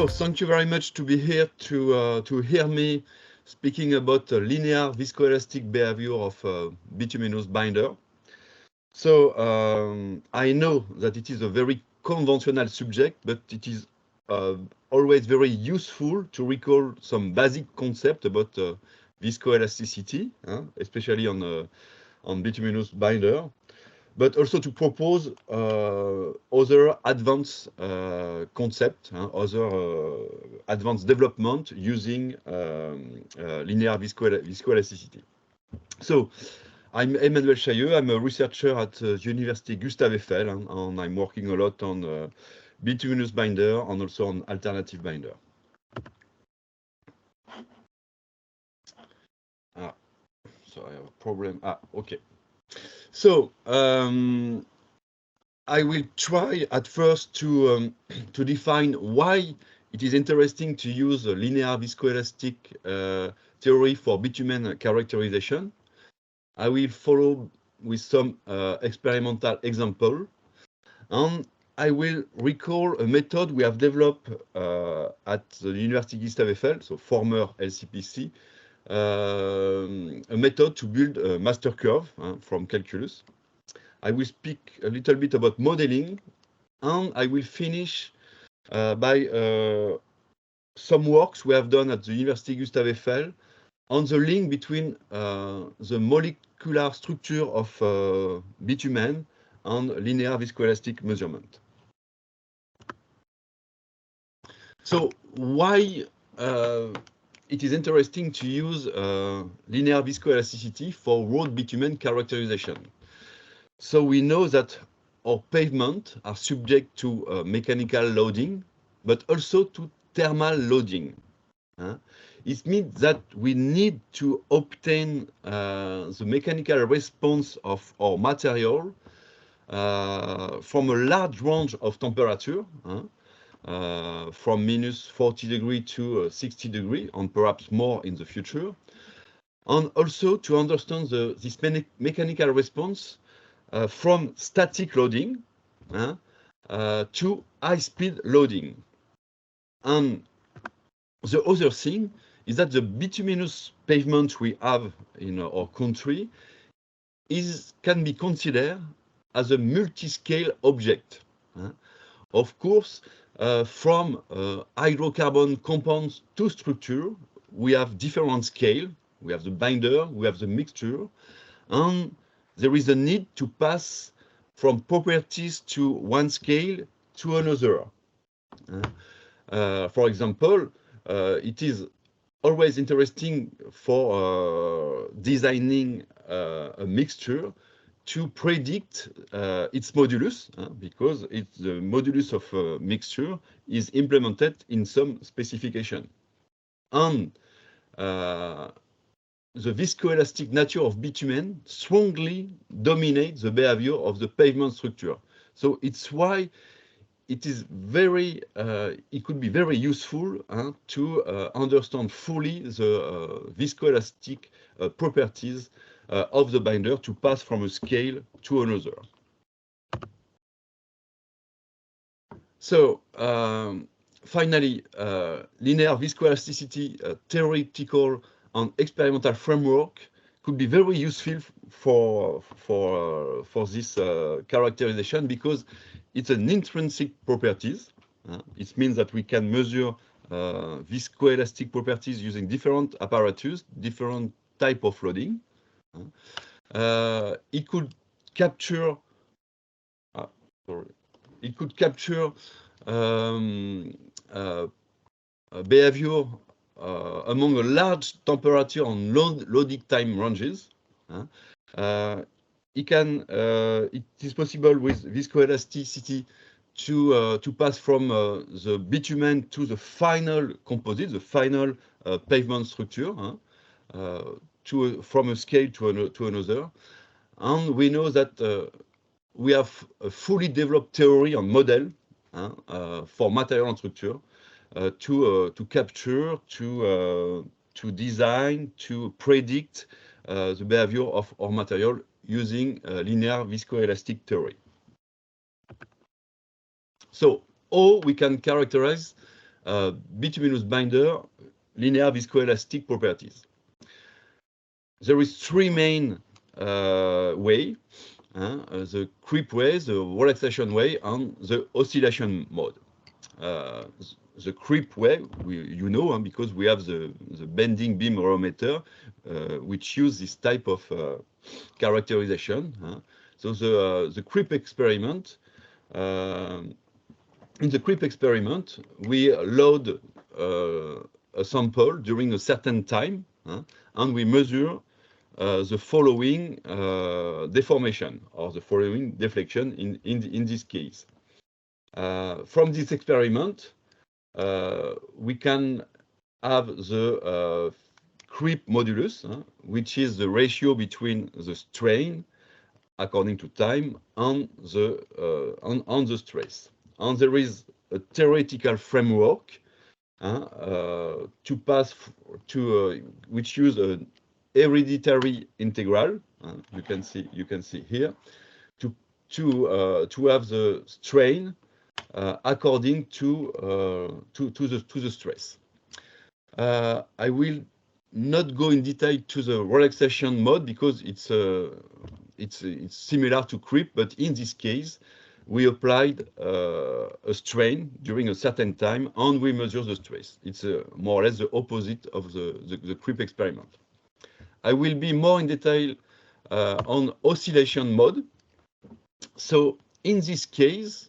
So thank you very much to be here to hear me speaking about linear viscoelastic behavior of bituminous binder. So I know that it is a very conventional subject, but it is always very useful to recall some basic concept about viscoelasticity, especially on bituminous binder, but also to propose other advanced concept, other advanced development using linear viscoelasticity. So I'm Emmanuel Chailleux. I'm a researcher at the University Gustave Eiffel, and I'm working a lot on bituminous binder and also on alternative binder. So I have a problem. Okay. So I will try at first to define why it is interesting to use a linear viscoelastic theory for bitumen characterization. I will follow with some experimental example, and I will recall a method we have developed at the University Gustave Eiffel, so former LCPC, a method to build a master curve from calculus. I will speak a little bit about modeling, and I will finish by some works we have done at the University Gustave Eiffel on the link between the molecular structure of bitumen and linear viscoelastic measurement. So why it is interesting to use linear viscoelasticity for road bitumen characterization? So we know that our pavement are subject to mechanical loading, but also to thermal loading. It means that we need to obtain the mechanical response of our material from a large range of temperature, from minus 40 degrees to 60 degrees, and perhaps more in the future. And also to understand this mechanical response from static loading to high-speed loading. And the other thing is that the bituminous pavement we have in our country can be considered as a multi-scale object. Of course, from hydrocarbon compounds to structure, we have different scale. We have the binder, we have the mixture, and there is a need to pass from properties to one scale to another. For example, it is always interesting for designing a mixture to predict its modulus, because the modulus of a mixture is implemented in some specification. And the viscoelastic nature of bitumen strongly dominates the behavior of the pavement structure. So it's why it is very, it could be very useful to understand fully the viscoelastic properties of the binder to pass from a scale to another. So finally, linear viscoelasticity theoretical and experimental framework could be very useful for this characterization, because it's an intrinsic properties. It means that we can measure viscoelastic properties using different apparatus, different type of loading. It could capture behavior among a large temperature and loading time ranges. It is possible with viscoelasticity to pass from the bitumen to the final composite, the final pavement structure, from a scale to another. And we know that we have a fully developed theory and model for material and structure to capture, to design, to predict the behavior of our material using linear viscoelastic theory. So, how we can characterize bituminous binder linear viscoelastic properties. There is three main way, the creep way, the relaxation way, and the oscillation mode. The creep way, you know, because we have the bending beam barometer, which use this type of characterization. So the creep experiment, in the creep experiment, we load a sample during a certain time, and we measure the following deformation or the following deflection in this case. From this experiment, we can have the creep modulus, which is the ratio between the strain according to time and the stress. And there is a theoretical framework to pass to which use an hereditary integral. You can see here to have the strain according to the stress. I will not go in detail to the relaxation mode because it's similar to creep, but in this case we applied a strain during a certain time and we measure the stress. It's more or less the opposite of the creep experiment. I will be more in detail on oscillation mode. So in this case,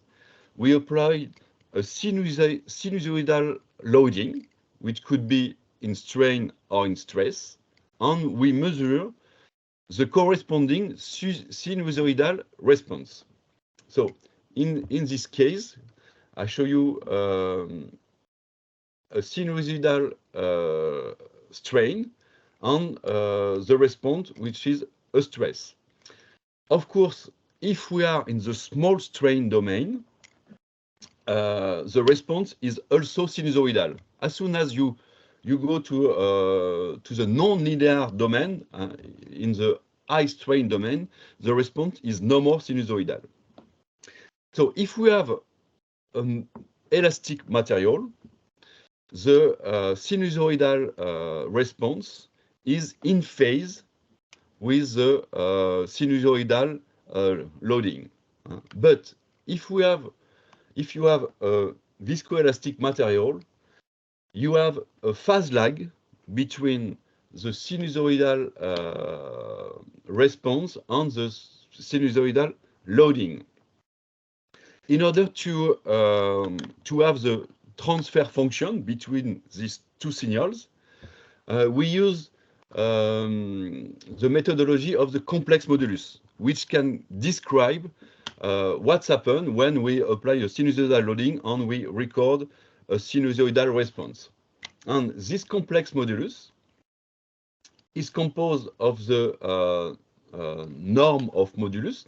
we applied a sinusoidal loading, which could be in strain or in stress, and we measure the corresponding sinusoidal response. So in this case, I show you a sinusoidal strain and the response, which is a stress. Of course, if we are in the small strain domain, the response is also sinusoidal. As soon as you go to the non-linear domain, in the high strain domain, the response is no more sinusoidal. So if we have an elastic material, the sinusoidal response is in phase with the sinusoidal loading. But if you have a viscoelastic material, you have a phase lag between the sinusoidal response and the sinusoidal loading. In order to have the transfer function between these two signals, we use the methodology of the complex modulus, which can describe what's happened when we apply a sinusoidal loading and we record a sinusoidal response. And this complex modulus is composed of the norm of modulus,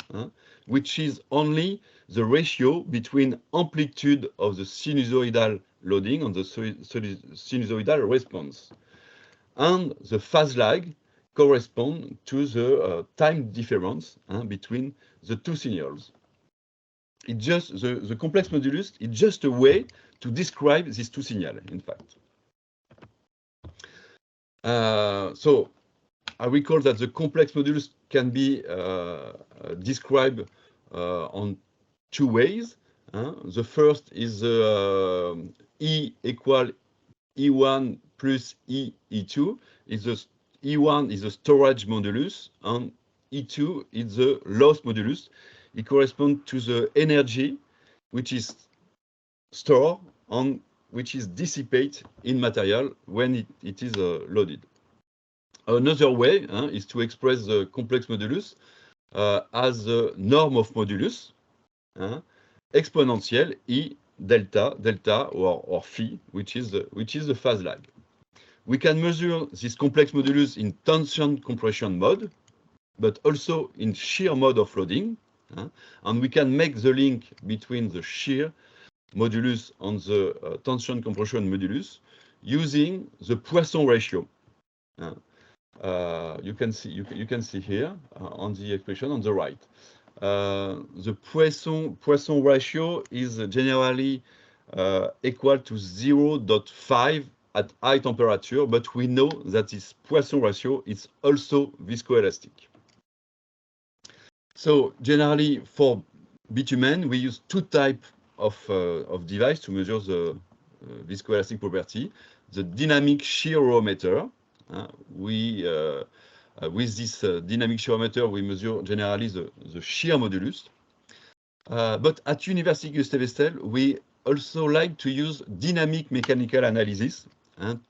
which is only the ratio between amplitude of the sinusoidal loading and the sinusoidal response. And the phase lag corresponds to the time difference between the two signals. It just the complex modulus is just a way to describe these two signals, in fact. So I recall that the complex modulus can be described on two ways. The first is E equal E1 plus E2. E1 is the storage modulus, and E2 is the loss modulus. It corresponds to the energy which is stored and which is dissipated in material when it is loaded. Another way is to express the complex modulus as the norm of modulus, exponential E delta or phi, which is the phase lag. We can measure this complex modulus in tension compression mode, but also in shear mode of loading, and we can make the link between the shear modulus and the tension compression modulus using the Poisson ratio. You can see here on the expression on the right. The Poisson ratio is generally equal to 0.5 at high temperature, but we know that this Poisson ratio is also viscoelastic. So generally for bitumen, we use two types of device to measure the viscoelastic property. The dynamic shearometer. With this dynamic shearometer, we measure generally the shear modulus. But at University Gustavus we also like to use dynamic mechanical analysis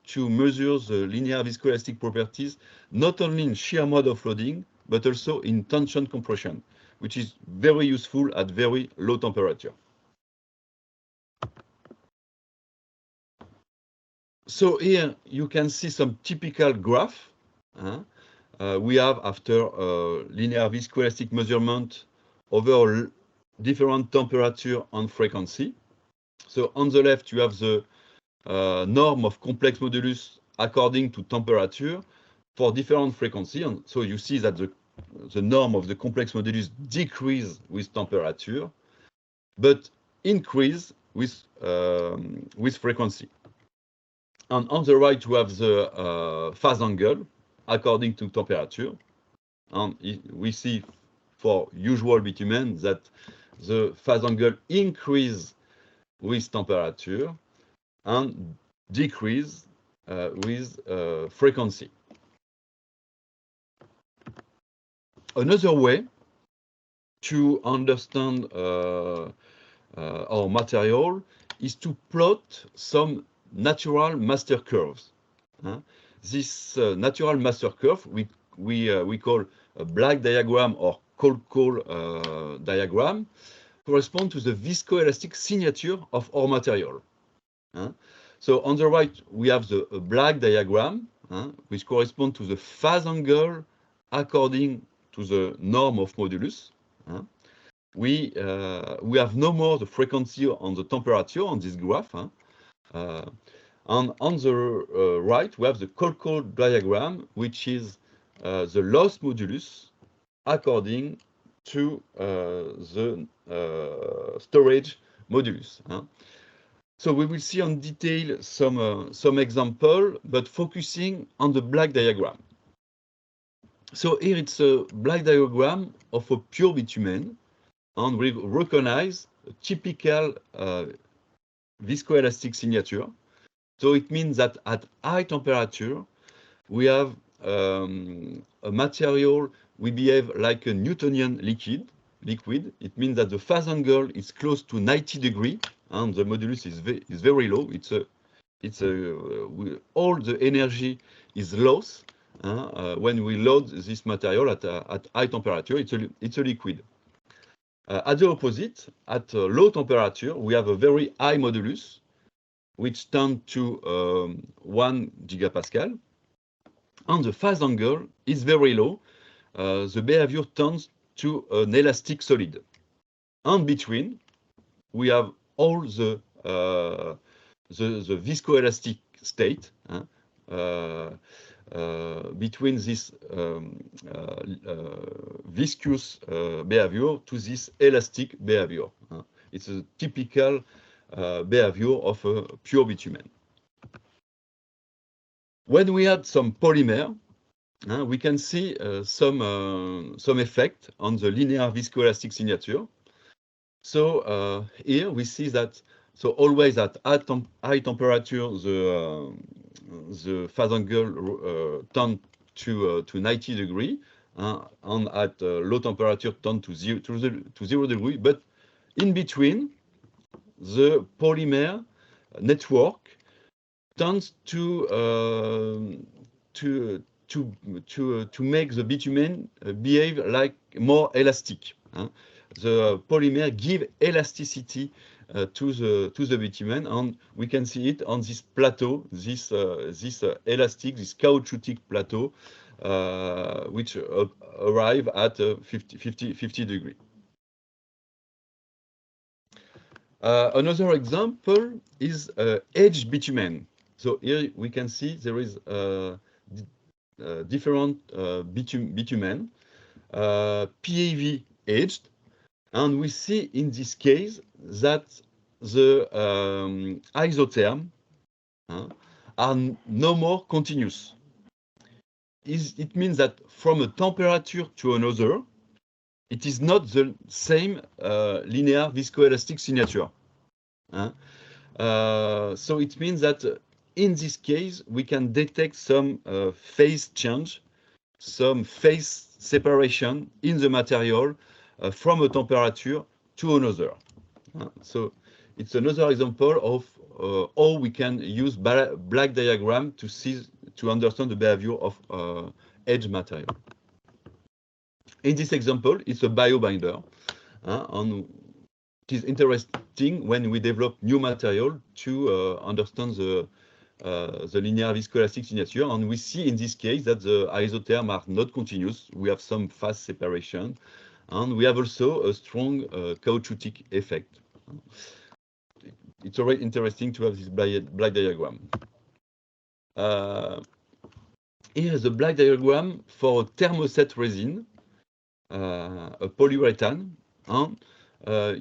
to measure the linear viscoelastic properties, not only in shear mode of loading, but also in tension compression, which is very useful at very low temperature. So here you can see some typical graph. We have after linear viscoelastic measurement over different temperature and frequency. So on the left, you have the norm of complex modulus according to temperature for different frequency. And so you see that the norm of the complex modulus decrease with temperature, but increase with frequency. And on the right, you have the phase angle according to temperature. And we see for usual bitumen that the phase angle increase with temperature and decrease with frequency. Another way to understand our material is to plot some natural master curves. This natural master curve we call a Black diagram or Kolk-Cole diagram correspond to the viscoelastic signature of our material. So on the right we have the Black diagram which correspond to the phase angle according to the norm of modulus. We have no more the frequency on the temperature on this graph. And on the right, we have the Kolk-Cole diagram, which is the loss modulus according to the storage modulus. So we will see on detail some example, but focusing on the Black diagram. So here it's a Black diagram of a pure bitumen, and we recognize a typical viscoelastic signature. So it means that at high temperature, we have a material, we behave like a Newtonian liquid. It means that the phase angle is close to 90 degrees, and the modulus is very low. All the energy is lost when we load this material at high temperature. It's a liquid. At the opposite, at low temperature, we have a very high modulus, which tend to 1 gigapascal, and the phase angle is very low. The behavior turns to an elastic solid. And between, we have all the viscoelastic state between this viscous behavior to this elastic behavior. It's a typical behavior of a pure bitumen. When we add some polymer, we can see some effect on the linear viscoelastic signature. So here we see that always at high temperature the phase angle turn to 90 degrees, and at low temperature turn to 0 degree. But in between, the polymer network tends to make the bitumen behave like more elastic. The polymer give elasticity to the bitumen, and we can see it on this plateau, this elastic, this caoutchouc plateau, which arrive at 50 degrees. Another example is edged bitumen. So here we can see there is different bitumen, PAV edged, and we see in this case that the isotherm are no more continuous. It means that from a temperature to another, it is not the same linear viscoelastic signature. So it means that in this case, we can detect some phase change, some phase separation in the material from a temperature to another. So it's another example of how we can use black diagram to understand the behavior of edge material. In this example, it's a biobinder, and it is interesting when we develop new material to understand the linear viscoelastic signature, and we see in this case that the isotherms are not continuous. We have some fast separation, and we have also a strong caoutchouc effect. It's already interesting to have this black diagram. Here is a black diagram for a thermoset resin, a polyurethane, and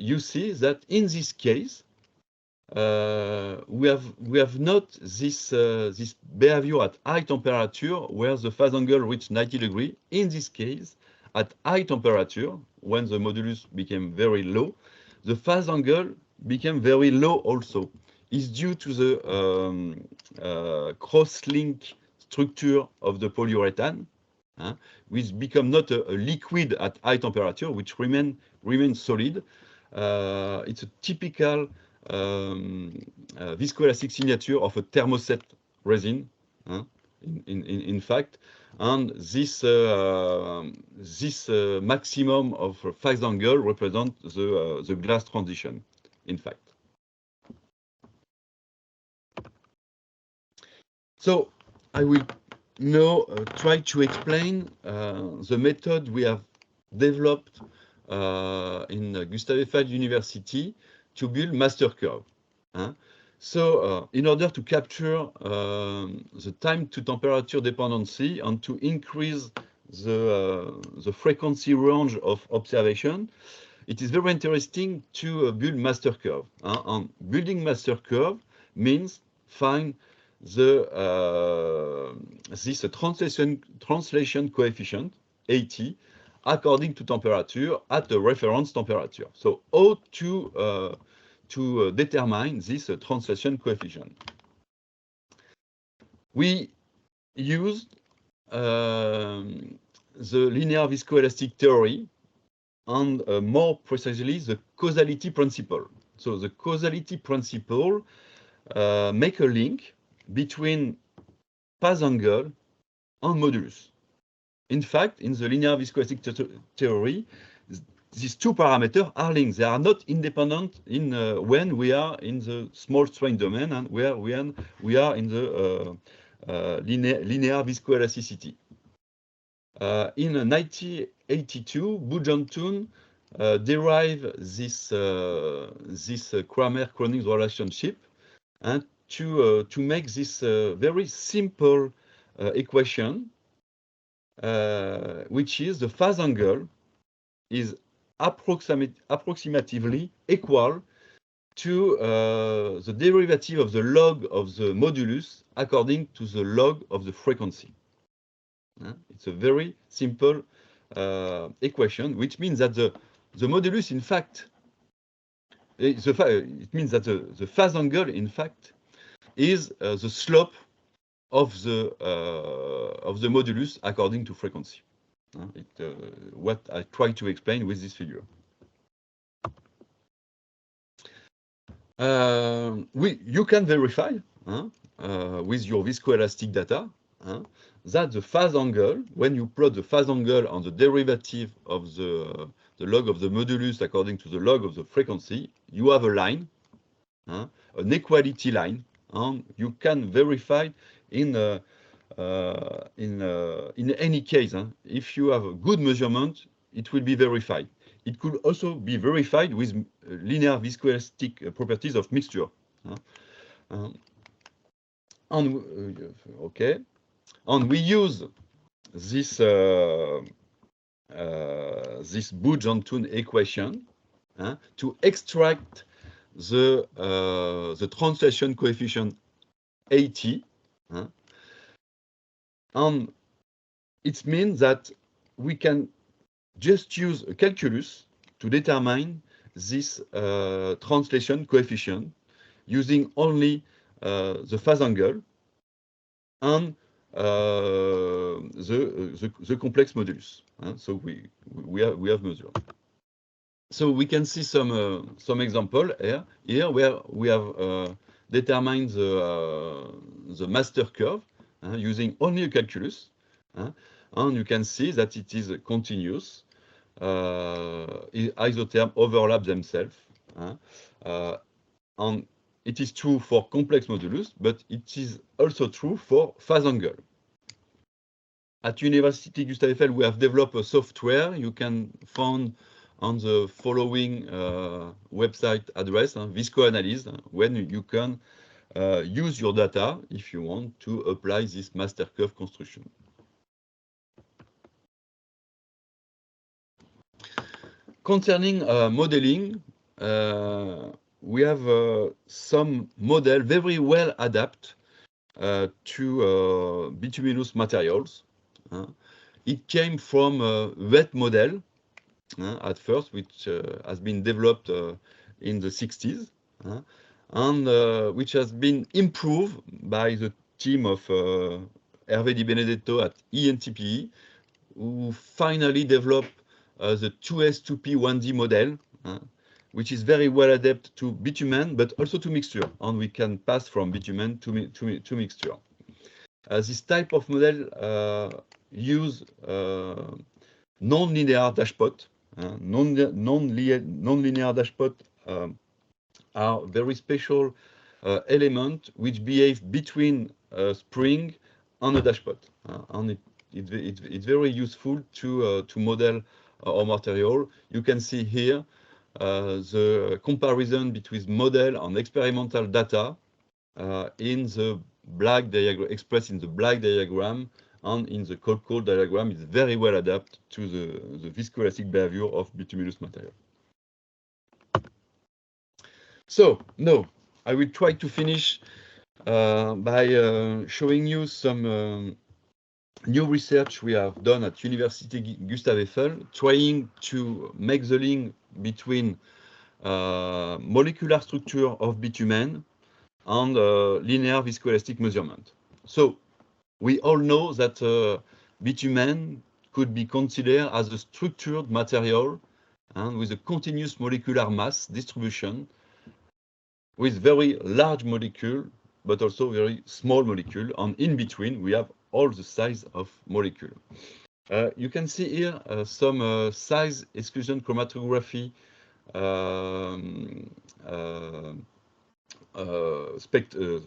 you see that in this case, we have not this behavior at high temperature where the phase angle reached 90 degrees. In this case, at high temperature, when the modulus became very low, the phase angle became very low also. It's due to the cross-link structure of the polyurethane, which become not a liquid at high temperature, which remains solid. It's a typical viscoelastic signature of a thermoset resin, in fact, and this maximum of phase angle represents the glass transition, in fact. So I will now try to explain the method we have developed in Gustav Eiffel University to build master curve. So in order to capture the time to temperature dependency and to increase the frequency range of observation, it is very interesting to build master curve. And building master curve means find this translation coefficient, AT, according to temperature at the reference temperature. So how to determine this translation coefficient? We used the linear viscoelastic theory and more precisely the causality principle. So the causality principle make a link between phase angle and modulus. In fact, in the linear viscoelastic theory, these two parameters are linked. They are not independent in when we are in the small strain domain and when we are in the linear viscoelasticity. In 1982, Bougentoun derived this Kramer-Kronig relationship and to make this very simple equation, which is the phase angle is approximatively equal to the derivative of the log of the modulus according to the log of the frequency. It's a very simple equation, which means that the modulus, in fact, it means that the phase angle, in fact, is the slope of the modulus according to frequency. What I try to explain with this figure. You can verify with your viscoelastic data that the phase angle, when you plot the phase angle on the derivative of the log of the modulus according to the log of the frequency, you have a line, an equality line, and you can verify in any case. If you have a good measurement, it will be verified. It could also be verified with linear viscoelastic properties of mixture. Okay, and we use this this Bougentoun equation to extract the translation coefficient 80, and it means that we can just use a calculus to determine this translation coefficient using only the phase angle and the complex modulus. So we have measured. So we can see some example here where we have determined the master curve using only a calculus, and you can see that it is continuous. Isotherm overlap themselves, and it is true for complex modulus, but it is also true for phase angle. At University Gustave Eiffel, we have developed a software you can find on the following website address, ViscoAnalyse, when you can use your data if you want to apply this master curve construction. Concerning modeling, we have some model very well adapted to bituminous materials. It came from a wet model at first, which has been developed in the 60s, and which has been improved by the team of Hervé Di Benedetto at ENTPE, who finally developed the 2S2P 1D model, which is very well adapted to bitumen, but also to mixture, and we can pass from bitumen to mixture. This type of model use non-linear dashpot. Non-linear dashpot are very special element which behave between a spring and a dashpot, and it's very useful to model our material. You can see here the comparison between model and experimental data in the black diagram, expressed in the black diagram, and in the cold diagram. Is very well adapted to the viscoelastic behavior of bituminous material. So now I will try to finish by showing you some new research we have done at University Gustave Eiffel, trying to make the link between molecular structure of bitumen and linear viscoelastic measurement. So we all know that bitumen could be considered as a structured material and with a continuous molecular mass distribution with very large molecule, but also very small molecule, and in between we have all the size of molecule. You can see here some size exclusion chromatography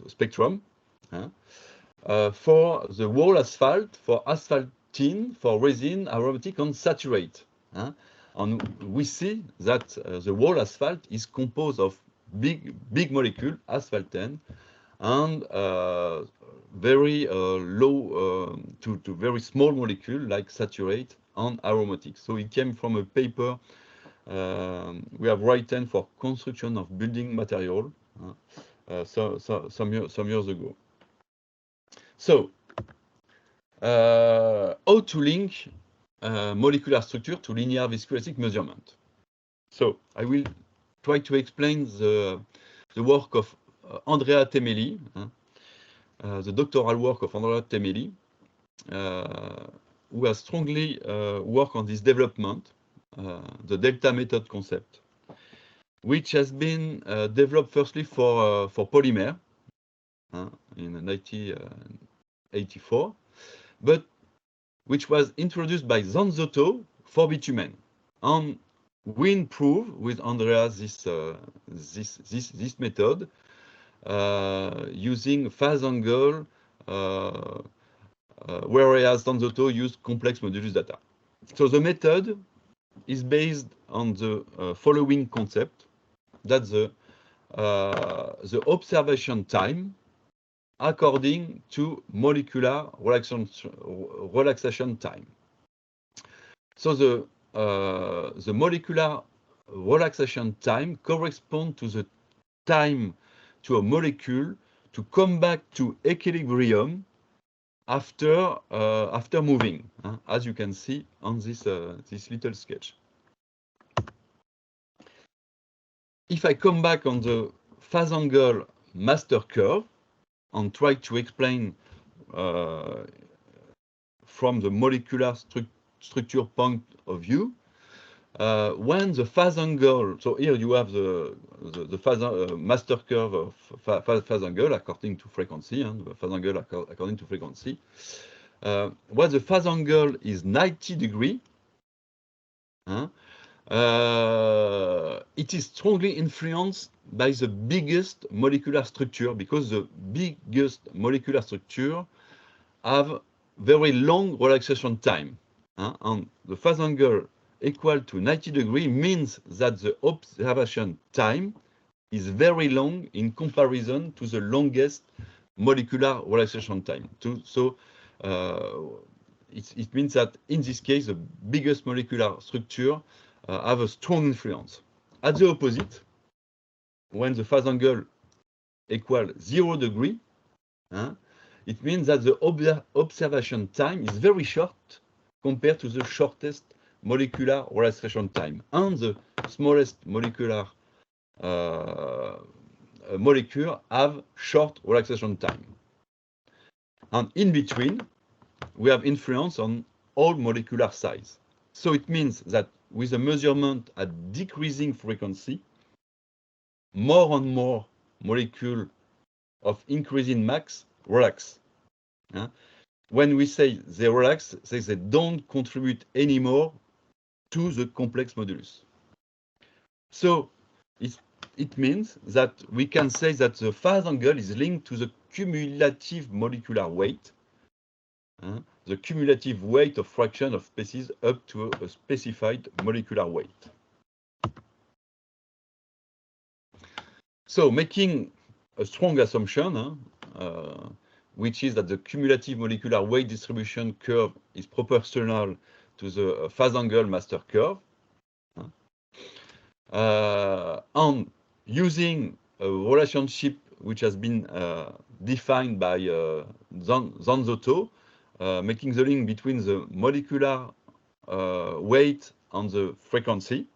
spectrum for the whole asphalt, for asphaltene, for resin, aromatic, and saturate. And we see that the whole asphalt is composed of big molecule, asphaltene, and very low to very small molecule like saturate and aromatic. So it came from a paper we have written for construction of building material some years ago. So how to link molecular structure to linear viscoelastic measurement? So I will try to explain the work of Andrea Temelli, the doctoral work of Andrea Temelli, who has strongly worked on this development, the delta method concept, which has been developed firstly for polymer in 1984, but which was introduced by Zanzotto for bitumen. And we improve with Andrea this method using phase angle, whereas Zanzotto used complex modulus data. So the method is based on the following concept: that the observation time according to molecular relaxation time. So the molecular relaxation time corresponds to the time to a molecule to come back to equilibrium after moving, as you can see on this little sketch. If I come back on the phase angle master curve and try to explain from the molecular structure point of view, when the phase angle, so here you have the phase master curve of phase angle according to frequency, the phase angle according to frequency. When the phase angle is 90 degrees, it is strongly influenced by the biggest molecular structure, because the biggest molecular structure have very long relaxation time. And the phase angle equal to 90 degrees means that the observation time is very long in comparison to the longest molecular relaxation time. So it means that in this case, the biggest molecular structure have a strong influence. At the opposite, when the phase angle equal 0 degree, it means that the observation time is very short compared to the shortest molecular relaxation time, and the smallest molecular molecule have short relaxation time. And in between, we have influence on all molecular size. So it means that with a measurement at decreasing frequency, more and more molecules of increasing mass relax. When we say they relax, they don't contribute anymore to the complex modulus. So it means that we can say that the phase angle is linked to the cumulative molecular weight, the cumulative weight of fraction of species up to a specified molecular weight. So making a strong assumption, which is that the cumulative molecular weight distribution curve is proportional to the phase angle master curve, and using a relationship which has been defined by Zanzotto, making the link between the molecular weight and the frequency.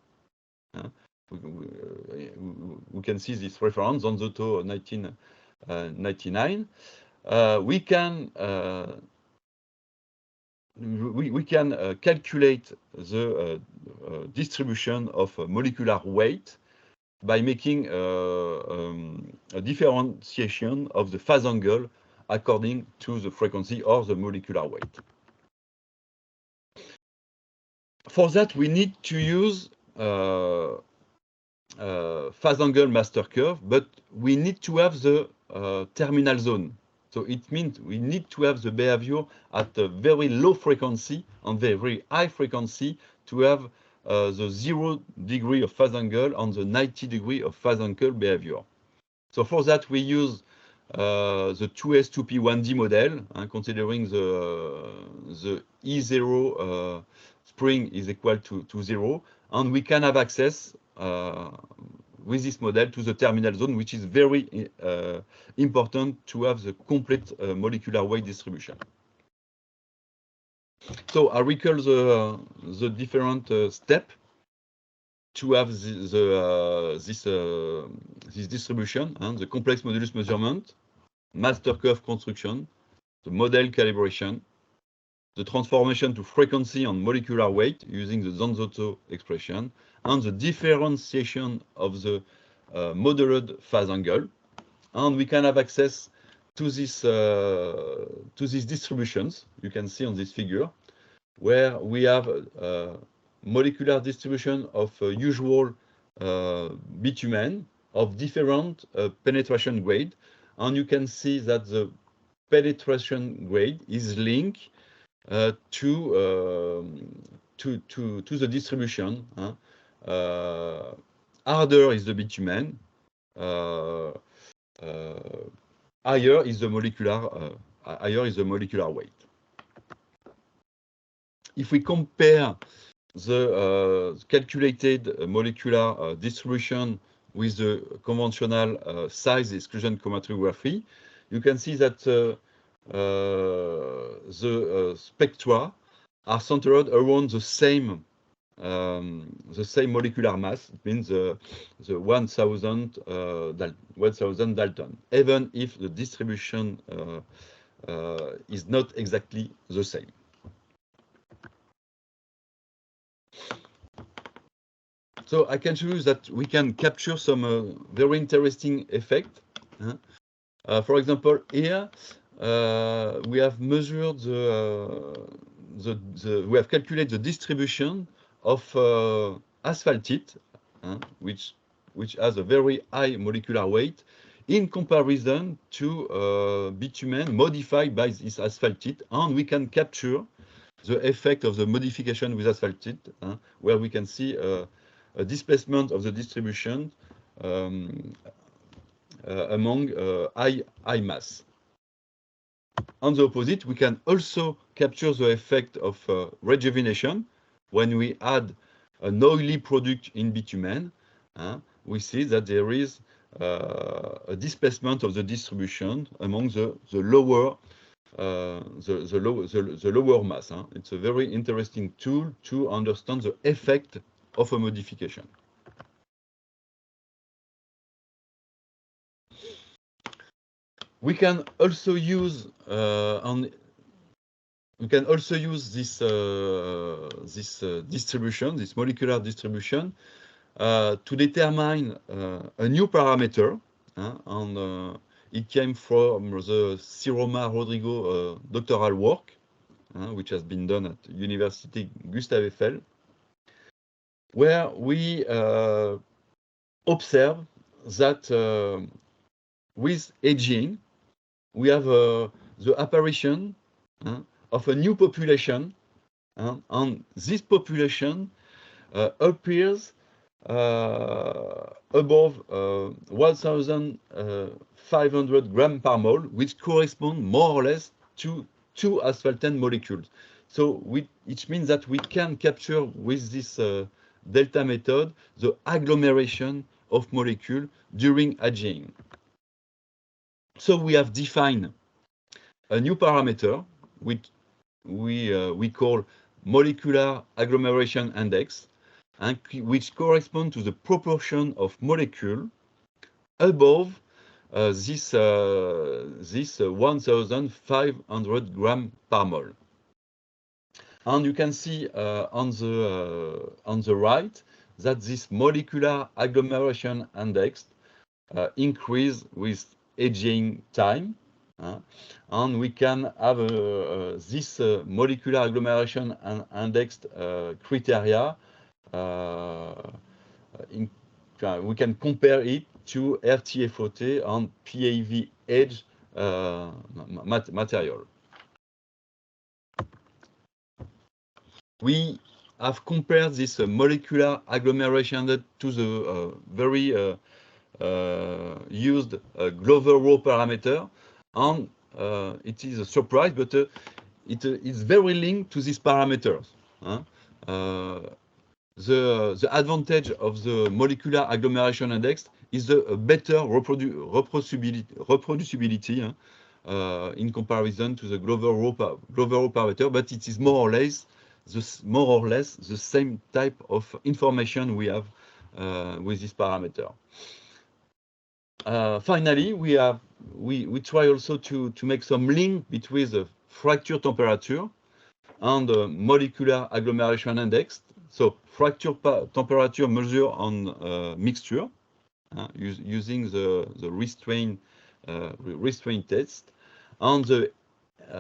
We can see this reference, Zanzotto 1999. We can calculate the distribution of molecular weight by making a differentiation of the phase angle according to the frequency or the molecular weight. For that, we need to use phase angle master curve, but we need to have the terminal zone. So it means we need to have the behavior at a very low frequency and very high frequency to have the 0 degree of phase angle and the 90 degree of phase angle behavior. So for that, we use the 2s2p1d model, considering the E0 spring is equal to 0, and we can have access with this model to the terminal zone, which is very important to have the complete molecular weight distribution. So I recall the different steps to have this distribution, the complex modulus measurement, master curve construction, the model calibration, the transformation to frequency and molecular weight using the Zanzotto expression, and the differentiation of the modeled phase angle. And we can have access to these distributions you can see on this figure, where we have molecular distribution of usual bitumen of different penetration grade, and you can see that the penetration grade is linked to the distribution. Harder is the bitumen, higher is the molecular weight. If we compare the calculated molecular distribution with the conventional size exclusion chromatography, you can see that the spectra are centered around the same molecular mass. It means the 1000 Dalton, even if the distribution is not exactly the same. So I can show you that we can capture some very interesting effect. For example, here we have measured we have calculated the distribution of asphaltite, which has a very high molecular weight, in comparison to bitumen modified by this asphaltite, and we can capture the effect of the modification with asphaltite, where we can see a displacement of the distribution among high mass. On the opposite, we can also capture the effect of rejuvenation when we add an oily product in bitumen. We see that there is a displacement of the distribution among the lower mass. It's a very interesting tool to understand the effect of a modification. We can also use this distribution, this molecular distribution, to determine a new parameter, and it came from the Siroma Rodrigo doctoral work, which has been done at University Gustave Eiffel, where we observe that with aging, we have the apparition of a new population, and this population appears above 1,500 grams per mole, which correspond more or less to 2 asphaltene molecules. So it means that we can capture with this delta method the agglomeration of molecules during aging. So we have defined a new parameter, which we call molecular agglomeration index, and which corresponds to the proportion of molecule above this 1,500 grams per mole. And you can see on the right that this molecular agglomeration index increase with aging time, and we can have this molecular agglomeration index criteria. We can compare it to RTFOT and PAV age material. We have compared this molecular agglomeration to the very used Glover-Rowe parameter, and it is a surprise, but it is very linked to these parameters. The advantage of the molecular agglomeration index is the better reproducibility in comparison to the Glover-Rowe parameter, but it is more or less the same type of information we have with this parameter. Finally, we try also to make some link between the fracture temperature and the molecular agglomeration index. So fracture temperature measure on mixture using the restraint test, and the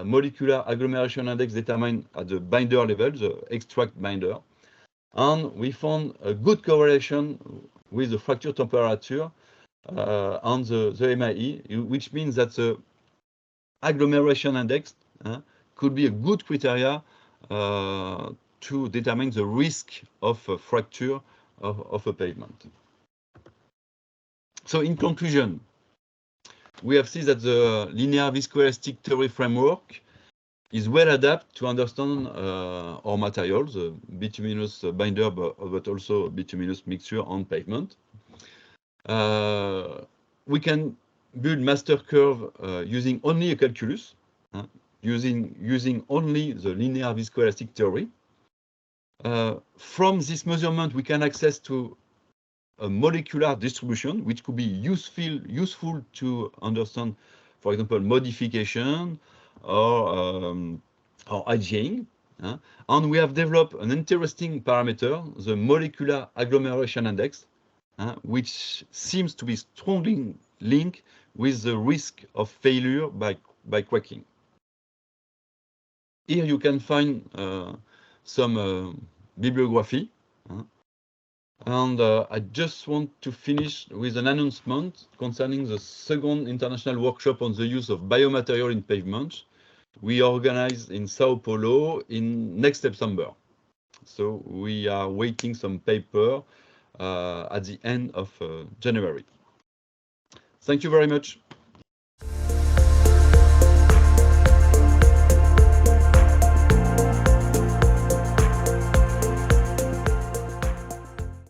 molecular agglomeration index determined at the binder level, the extract binder, and we found a good correlation with the fracture temperature on the MIE, which means that the agglomeration index could be a good criteria to determine the risk of a fracture of a pavement. So in conclusion, we have seen that the linear viscoelastic theory framework is well adapted to understand our materials, bituminous binder, but also bituminous mixture on pavement. We can build master curve using only a calculus, using only the linear viscoelastic theory. From this measurement, we can access to a molecular distribution, which could be useful to understand, for example, modification or IgAing. And we have developed an interesting parameter, the molecular agglomeration index, which seems to be strongly linked with the risk of failure by cracking. Here you can find some bibliography. And I just want to finish with an announcement concerning the second international workshop on the use of biomaterial in pavement. We organize in Sao Paulo in next September. So we are waiting some paper at the end of January. Thank you very much.